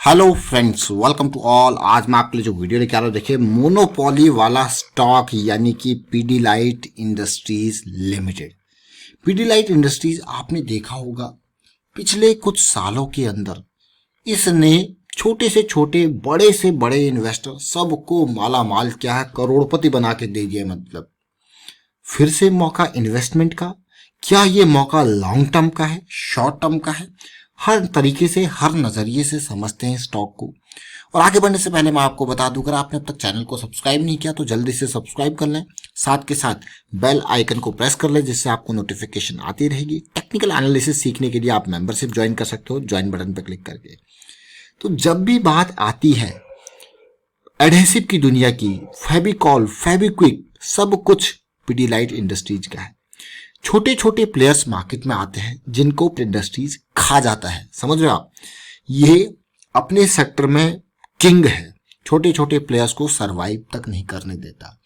Hello friends, welcome to all. आज मैं आपके लिए जो वीडियो लेके आ रहा हूँ, देखिए मोनोपोली वाला स्टॉक यानी कि Pidilite industries limited. Pidilite industries आपने देखा होगा पिछले कुछ सालों के अंदर इसने छोटे से छोटे बड़े से बड़े इन्वेस्टर सबको माला माल किया है, करोड़पति बना के दे दिया। मतलब फिर से मौका इन्वेस्टमेंट का, क्या ये मौका लॉन्ग टर्म का है, शॉर्ट टर्म का है? हर तरीके से, हर नज़रिए से समझते हैं स्टॉक को। और आगे बढ़ने से पहले मैं आपको बता दूं, अगर आपने अब तक चैनल को सब्सक्राइब नहीं किया तो जल्दी से सब्सक्राइब कर लें, साथ के साथ बेल आइकन को प्रेस कर लें जिससे आपको नोटिफिकेशन आती रहेगी। टेक्निकल एनालिसिस सीखने के लिए आप मेंबरशिप ज्वाइन कर सकते हो, ज्वाइन बटन पर क्लिक करके। तो जब भी बात आती है एडहेसिव की दुनिया की, फेविकॉल, फेविक्विक, सब कुछ पीडीलाइट इंडस्ट्रीज का है। छोटे छोटे प्लेयर्स मार्केट में आते हैं जिनको इंडस्ट्रीज खा जाता है। समझ रहे हो आप? ये अपने सेक्टर में किंग है, छोटे छोटे प्लेयर्स को सरवाइव तक नहीं करने देता।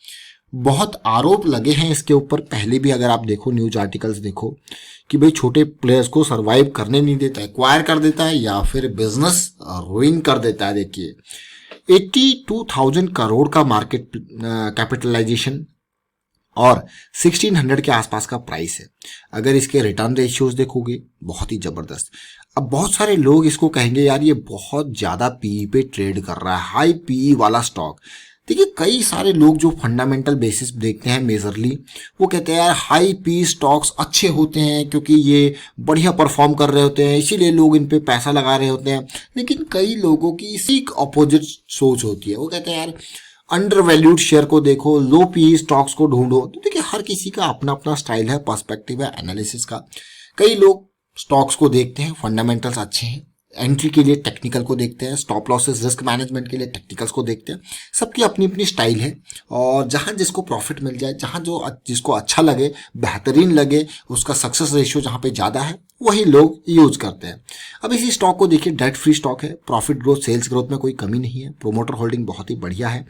बहुत आरोप लगे हैं इसके ऊपर पहले भी, अगर आप देखो न्यूज आर्टिकल्स देखो कि भाई छोटे प्लेयर्स को सरवाइव करने नहीं देता है, एक्वायर कर देता है या फिर बिजनेस रुइन कर देता है। देखिए 82,000 करोड़ का मार्केट कैपिटलाइजेशन और 1600 के आसपास का प्राइस है। अगर इसके रिटर्न रेशियोज देखोगे बहुत ही जबरदस्त। अब बहुत सारे लोग इसको कहेंगे यार ये बहुत ज्यादा पीई पे ट्रेड कर रहा है, हाई पीई वाला स्टॉक। देखिए कई सारे लोग जो फंडामेंटल बेसिस देखते हैं मेजरली, वो कहते हैं यार हाई पी स्टॉक्स अच्छे होते हैं क्योंकि ये बढ़िया परफॉर्म कर रहे होते हैं, इसीलिए लोग इन पे पैसा लगा रहे होते हैं। लेकिन कई लोगों की इसी अपोजिट सोच होती है, वो कहते हैं यार अंडर वैल्यूड शेयर को देखो, लो पी स्टॉक्स को ढूंढो। तो देखिए हर किसी का अपना अपना स्टाइल है, पर्सपेक्टिव है एनालिसिस का। कई लोग स्टॉक्स को देखते हैं, फंडामेंटल्स अच्छे हैं, एंट्री के लिए टेक्निकल को देखते हैं, स्टॉप लॉसेस रिस्क मैनेजमेंट के लिए टेक्निकल्स को देखते हैं। सबकी अपनी अपनी स्टाइल है और जहां जिसको प्रॉफिट मिल जाए, जहां जो जिसको अच्छा लगे, बेहतरीन लगे, उसका सक्सेस रेशियो जहां पे ज़्यादा है वही लोग यूज करते हैं। अब इसी स्टॉक को देखिए, डेट फ्री स्टॉक है, प्रॉफिट ग्रोथ, सेल्स ग्रोथ में कोई कमी नहीं है, प्रोमोटर होल्डिंग बहुत ही बढ़िया है।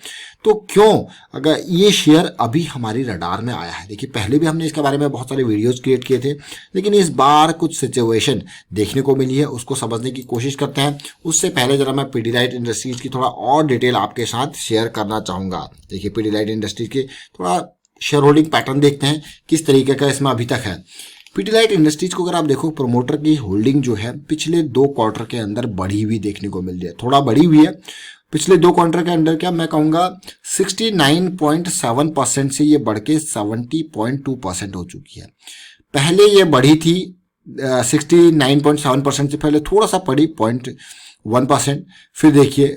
तो क्यों अगर ये शेयर अभी हमारी रडार में आया है? देखिए पहले भी हमने इसके बारे में बहुत सारे वीडियोस क्रिएट किए थे, लेकिन इस बार कुछ सिचुएशन देखने को मिली है, उसको समझने की कोशिश करते हैं। उससे पहले जरा मैं पीडीलाइट इंडस्ट्रीज की थोड़ा और डिटेल आपके साथ शेयर करना चाहूंगा। देखिए पीडीलाइट इंडस्ट्रीज के थोड़ा शेयर होल्डिंग पैटर्न देखते हैं किस तरीके का इसमें अभी तक है। पीडीलाइट इंडस्ट्रीज को अगर आप देखो, प्रमोटर की होल्डिंग जो है पिछले 2 क्वार्टर के अंदर बढ़ी हुई देखने को मिल रही है, थोड़ा बढ़ी हुई है। पिछले 2 क्वार्टर के अंदर क्या मैं कहूंगा 69.7% से ये बढ़ के 70.2% हो चुकी है। पहले ये बढ़ी थी 69.7% से पहले थोड़ा सा पड़ी 0.1%, फिर देखिए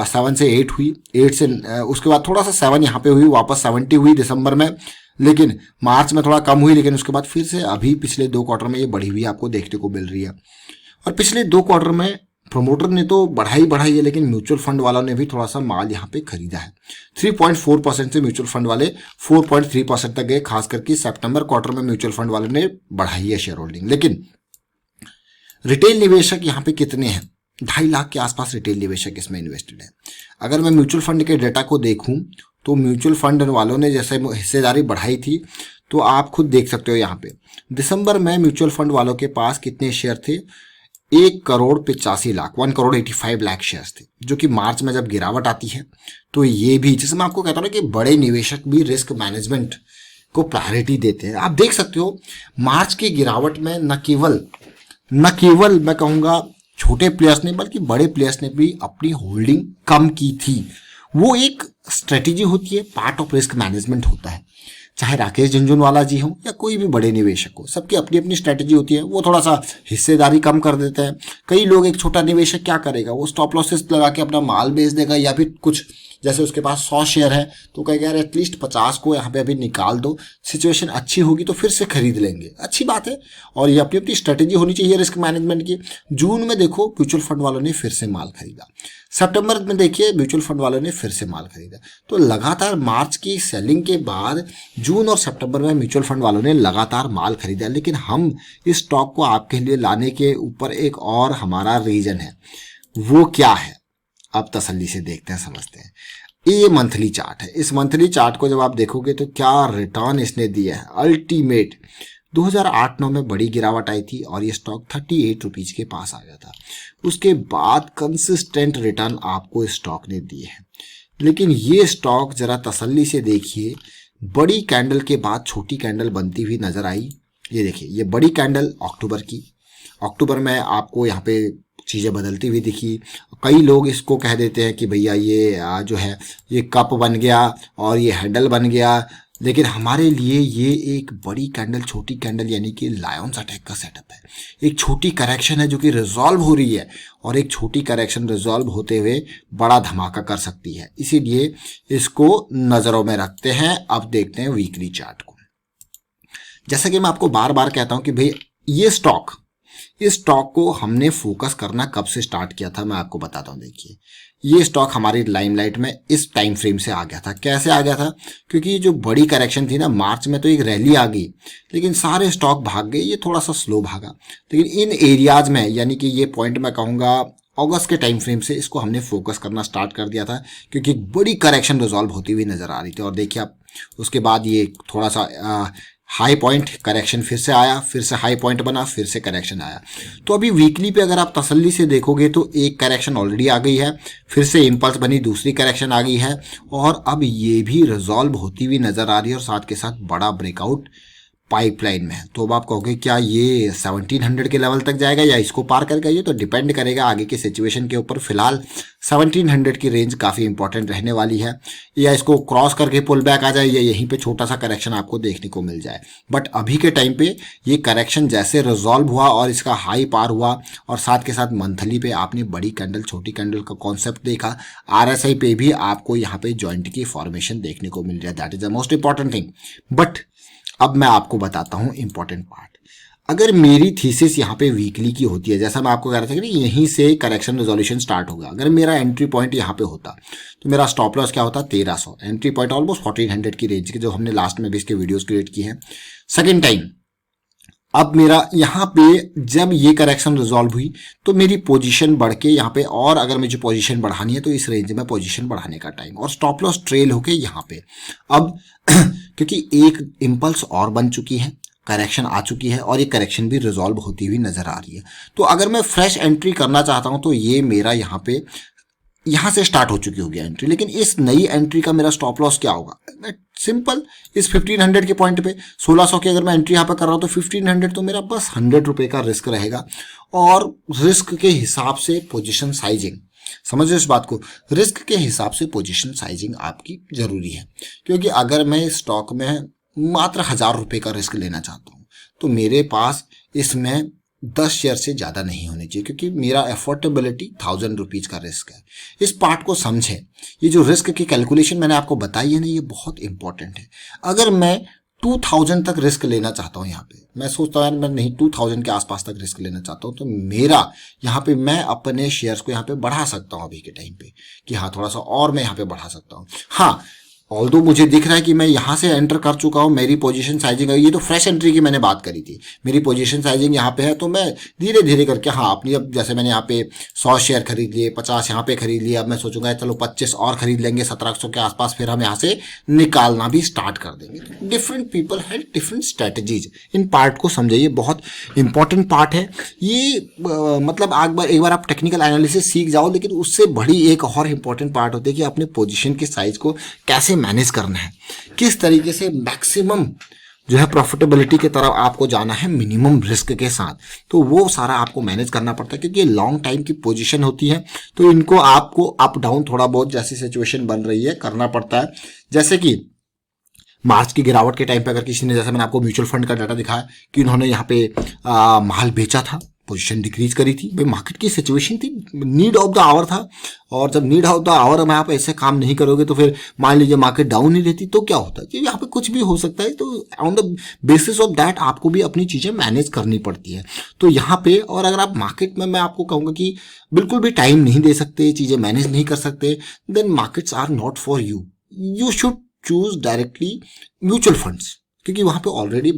7 से 8 हुई, 8 से उसके बाद थोड़ा सा 7 यहाँ पे हुई, वापस 70 हुई दिसंबर में, लेकिन मार्च में थोड़ा कम हुई, लेकिन उसके बाद फिर से अभी पिछले 2 क्वार्टर में ये बढ़ी हुई आपको देखने को मिल रही है। और पिछले 2 क्वार्टर में प्रमोटर ने तो बढ़ाई है, लेकिन म्यूचुअल फंड वालों ने भी थोड़ा सा माल यहाँ पे खरीदा है। 3.4% से म्यूचुअल फंड वाले 4.3% तक गए, खास करके सितंबर क्वार्टर में म्यूचुअल फंड वालों ने बढ़ाई है शेयर होल्डिंग। लेकिन रिटेल निवेशक यहाँ पे कितने हैं? 2.5 लाख के आसपास रिटेल निवेशक इसमें इन्वेस्टेड है। अगर मैं म्यूचुअल फंड के डेटा को देखूं तो म्यूचुअल फंड वालों ने जैसे हिस्सेदारी बढ़ाई थी, तो आप खुद देख सकते हो यहाँ पे दिसंबर में म्यूचुअल फंड वालों के पास कितने शेयर थे? 1,85,00,000, 1,85,00,000 शेयर्स थे, जो कि मार्च में जब गिरावट आती है तो ये भी, जैसे मैं आपको कहता हूँ कि बड़े निवेशक भी रिस्क मैनेजमेंट को प्रायोरिटी देते हैं। आप देख सकते हो मार्च की गिरावट में न केवल मैं कहूँगा छोटे प्लेयर्स ने, बल्कि बड़े प्लेयर्स ने भी अपनी होल्डिंग कम की थी। वो एक स्ट्रेटेजी होती है, पार्ट ऑफ रिस्क मैनेजमेंट होता है। चाहे राकेश झुनझुनवाला जी हो या कोई भी बड़े निवेशक हो, सबकी अपनी अपनी स्ट्रेटेजी होती है। वो थोड़ा सा हिस्सेदारी कम कर देते हैं। कई लोग, एक छोटा निवेशक क्या करेगा, वो स्टॉप लॉसेस लगा के अपना माल बेच देगा, या फिर कुछ जैसे उसके पास 100 शेयर है तो कहेगा यार एटलीस्ट 50 को यहाँ पे अभी निकाल दो, सिचुएशन अच्छी होगी तो फिर से खरीद लेंगे। अच्छी बात है, और ये अपनी अपनी स्ट्रेटेजी होनी चाहिए रिस्क मैनेजमेंट की। जून में देखो म्यूचुअल फंड वालों ने फिर से माल खरीदा, सितंबर में देखिए म्यूचुअल फंड वालों ने फिर से माल खरीदा। तो लगातार मार्च की सेलिंग के बाद जून और सितंबर में म्यूचुअल फंड वालों ने लगातार माल खरीदा। लेकिन हम इस स्टॉक को आपके लिए लाने के ऊपर एक और हमारा रीजन है, वो क्या है अब तसल्ली से देखते हैं, समझते हैं। ये मंथली चार्ट है। इस मंथली चार्ट को जब आप देखोगे तो क्या रिटर्न इसने दिया है, अल्टीमेट 2008-9 में बड़ी गिरावट आई थी और ये स्टॉक 38 रुपीज के पास आ गया था। उसके बाद कंसिस्टेंट रिटर्न आपको इस स्टॉक ने दिए हैं, लेकिन ये स्टॉक जरा तसल्ली से देखिए, बड़ी कैंडल के बाद छोटी कैंडल बनती हुई नजर आई। ये देखिए, ये बड़ी कैंडल अक्टूबर की, अक्टूबर में आपको यहाँ पे चीज़ें बदलती हुई दिखी। कई लोग इसको कह देते हैं कि भैया ये जो है ये कप बन गया और ये हैंडल बन गया, लेकिन हमारे लिए ये एक बड़ी कैंडल छोटी कैंडल यानी कि लायंस अटैक का सेटअप है। एक छोटी करेक्शन है जो कि रिजॉल्व हो रही है, और एक छोटी करेक्शन रिजॉल्व होते हुए बड़ा धमाका कर सकती है, इसीलिए इसको नज़रों में रखते हैं। अब देखते हैं वीकली चार्ट को। जैसा कि मैं आपको बार बार कहता हूं कि भाई ये इस स्टॉक को हमने फोकस करना कब से स्टार्ट किया था, मैं आपको बताता हूं। देखिए, ये स्टॉक हमारी लाइमलाइट में इस टाइम फ्रेम से आ गया था। कैसे आ गया था? क्योंकि ये जो बड़ी करेक्शन थी ना, मार्च में तो एक रैली आ गई, लेकिन सारे स्टॉक भाग गए, ये थोड़ा सा स्लो भागा। लेकिन इन एरियाज में, यानी कि ये पॉइंट मैं कहूँगा अगस्त के टाइम फ्रेम से इसको हमने फोकस करना स्टार्ट कर दिया था, क्योंकि एक बड़ी करेक्शन रिजॉल्व होती हुई नजर आ रही थी। और देखिए आप, उसके बाद ये थोड़ा सा हाई पॉइंट करेक्शन फिर से आया, फिर से हाई पॉइंट बना, फिर से करेक्शन आया। तो अभी वीकली पे अगर आप तसल्ली से देखोगे तो एक करेक्शन ऑलरेडी आ गई है, फिर से इंपल्स बनी, दूसरी करेक्शन आ गई है, और अब ये भी रिजॉल्व होती हुई नजर आ रही है, और साथ के साथ बड़ा ब्रेकआउट पाइपलाइन में है। तो अब आप कहोगे क्या ये 1700 के लेवल तक जाएगा या इसको पार करके? ये तो डिपेंड करेगा आगे के सिचुएशन के ऊपर। फिलहाल 1700 की रेंज काफ़ी इंपॉर्टेंट रहने वाली है, या इसको क्रॉस करके पुल बैक आ जाए, या यहीं पे छोटा सा करेक्शन आपको देखने को मिल जाए। बट अभी के टाइम पे ये करेक्शन जैसे रिजॉल्व हुआ और इसका हाई पार हुआ, और साथ के साथ मंथली पे आपने बड़ी कैंडल छोटी कैंडल का कॉन्सेप्ट देखा, RSI पे भी आपको यहाँ पे जॉइंट की फॉर्मेशन देखने को मिल रहा है। That is the most important thing. But अब मैं आपको बताता हूं इंपॉर्टेंट पार्ट। अगर मेरी थीसिस यहाँ पे वीकली की होती है, जैसा मैं आपको कह रहा था कि यहीं से करेक्शन रिजोल्यूशन स्टार्ट होगा, अगर मेरा एंट्री पॉइंट यहाँ पे होता तो मेरा स्टॉप लॉस क्या होता? 1300। एंट्री पॉइंट ऑलमोस्ट 1400 की रेंज के, जो हमने लास्ट में भी इसके वीडियोस क्रिएट की हैं। सेकेंड टाइम, अब मेरा यहाँ पे जब ये करेक्शन रिजॉल्व हुई तो मेरी पोजीशन बढ़ के यहाँ पे, और अगर मुझे पोजीशन बढ़ानी है तो इस रेंज में पोजीशन बढ़ाने का टाइम, और स्टॉप लॉस ट्रेल होके यहाँ पे। अब क्योंकि एक इंपल्स और बन चुकी है, करेक्शन आ चुकी है, और ये करेक्शन भी रिजॉल्व होती हुई नजर आ रही है, तो अगर मैं फ्रेश एंट्री करना चाहता हूं तो ये मेरा यहाँ पे, यहाँ से स्टार्ट हो चुकी होगी एंट्री। लेकिन इस नई एंट्री का मेरा स्टॉप लॉस क्या होगा? सिंपल, इस 1500 के पॉइंट पे 1600 की अगर मैं एंट्री यहाँ पे कर रहा हूँ तो 1500 तो मेरा बस 100 रुपए का रिस्क रहेगा। और रिस्क के हिसाब से पोजीशन साइजिंग, समझ इस बात को, रिस्क के हिसाब से पोजीशन साइजिंग आपकी जरूरी है। क्योंकि अगर मैं स्टॉक में मात्र 1000 रुपए का रिस्क लेना चाहता हूँ तो मेरे पास इसमें 10 शेयर से ज़्यादा नहीं होने चाहिए, क्योंकि मेरा एफोर्डेबिलिटी 1000 रुपीज़ का रिस्क है। इस पार्ट को समझें। ये जो रिस्क की कैलकुलेशन मैंने आपको बताई है ना, ये बहुत इंपॉर्टेंट है। अगर मैं 2000 तक रिस्क लेना चाहता हूँ, यहाँ पे मैं सोचता हूँ यार मैं नहीं 2000 के आसपास तक रिस्क लेना चाहता हूँ, तो मेरा यहाँ पे मैं अपने शेयर्स को यहाँ पे बढ़ा सकता हूँ अभी के टाइम पे, कि हाँ थोड़ा सा और मैं यहाँ पे बढ़ा सकता हूँ। हाँ, ऑल्दो मुझे दिख रहा है कि मैं यहाँ से एंटर कर चुका हूँ, मेरी पोजीशन साइजिंग है, ये तो फ्रेश एंट्री की मैंने बात करी थी, मेरी पोजीशन साइजिंग यहाँ पे है, तो मैं धीरे धीरे करके, हाँ अपनी, अब जैसे मैंने यहाँ पे 100 शेयर खरीद लिए, 50 यहाँ पे खरीद लिए, अब मैं सोचूंगा चलो 25 और खरीद लेंगे 1700 के आसपास, फिर हम यहाँ से निकालना भी स्टार्ट कर देंगे। Different people have different strategies. In part को समझिए, बहुत इंपॉर्टेंट पार्ट है ये। मतलब एक बार आप टेक्निकल एनालिसिस सीख जाओ, लेकिन उससे बड़ी एक और इंपॉर्टेंट पार्ट होती है कि अपने पोजीशन के साइज को कैसे मैनेज करना है, किस तरीके से मैक्सिमम जो है प्रॉफिटेबिलिटी की तरफ आपको जाना है मिनिमम रिस्क के साथ। तो वो सारा आपको मैनेज करना पड़ता है, क्योंकि लॉन्ग टाइम की पोजीशन होती है, तो इनको आपको अप डाउन थोड़ा बहुत जैसी सिचुएशन बन रही है करना पड़ता है। जैसे कि मार्च की गिरावट के टाइम पे अगर किसी ने, जैसे मैंने आपको म्यूचुअल फंड का डाटा दिखाया कि उन्होंने यहाँ पे माल बेचा था, पोजीशन डिक्रीज करी थी, भाई मार्केट की सिचुएशन थी, नीड ऑफ द आवर था, और जब नीड ऑफ द आवर में आप ऐसे काम नहीं करोगे तो फिर मान लीजिए मार्केट डाउन ही रहती तो क्या होता है, यहाँ पे कुछ भी हो सकता है। तो on the basis of that आपको भी अपनी चीजें मैनेज करनी पड़ती है। तो यहाँ पे, और अगर आप मार्केट में, मैं आपको कहूंगा कि बिल्कुल भी टाइम नहीं दे सकते, चीजें मैनेज नहीं कर सकते, then markets are not for you. You should choose directly mutual funds, क्योंकि वहां पे ऑलरेडी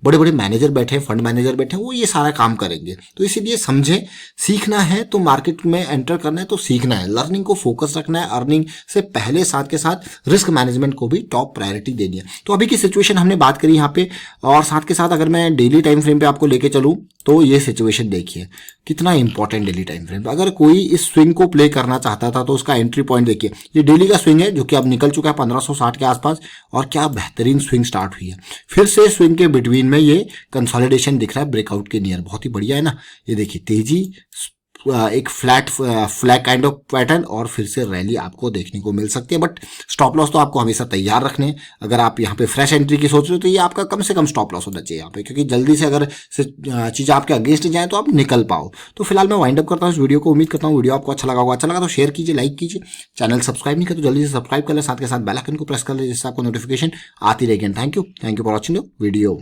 बड़े बड़े मैनेजर बैठे हैं, फंड मैनेजर बैठे हैं, वो ये सारा काम करेंगे। तो इसीलिए समझे, सीखना है तो मार्केट में एंटर करना है तो सीखना है, लर्निंग को फोकस रखना है, अर्निंग से पहले साथ के साथ रिस्क मैनेजमेंट को भी टॉप प्रायोरिटी देनी है। तो अभी की सिचुएशन हमने बात करी यहाँ पे, और साथ के साथ अगर मैं डेली टाइम फ्रेम पे आपको लेके चलूँ तो ये सिचुएशन देखिए कितना इंपॉर्टेंट डेली टाइम फ्रेम। अगर कोई इस स्विंग को प्ले करना चाहता था तो उसका एंट्री पॉइंट देखिए, ये डेली का स्विंग है जो कि अब निकल चुका है 1560 के आसपास, और क्या बेहतरीन स्विंग स्टार्ट हुई है। फिर से स्विंग के बिटवीन में ये कंसोलिडेशन दिख रहा है ब्रेकआउट के नियर, बहुत ही बढ़िया है ना। ये देखिए तेजी, एक flat flag kind of pattern, और फिर से रैली आपको देखने को मिल सकती है। बट स्टॉप लॉस तो आपको हमेशा तैयार रखने। अगर आप यहाँ पे फ्रेश एंट्री की सोच रहे हो तो ये आपका कम से कम स्टॉप लॉस होना चाहिए यहाँ पे, क्योंकि जल्दी से अगर चीज़ आपके अगेंस्ट जाए तो आप निकल पाओ। तो फिलहाल मैं वाइंड अप करता हूँ इस वीडियो को। उम्मीद करता हूँ वीडियो आपको अच्छा लगा होगा। अच्छा लगा तो शेयर कीजिए, लाइक कीजिए, चैनल सब्सक्राइब नहीं कर तो जल्दी से सब्सक्राइब कर ले, साथ के साथ बेल आइकन को प्रेस कर ले जिससे आपको नोटिफिकेशन आती रहेगी। Thank you for watching the video.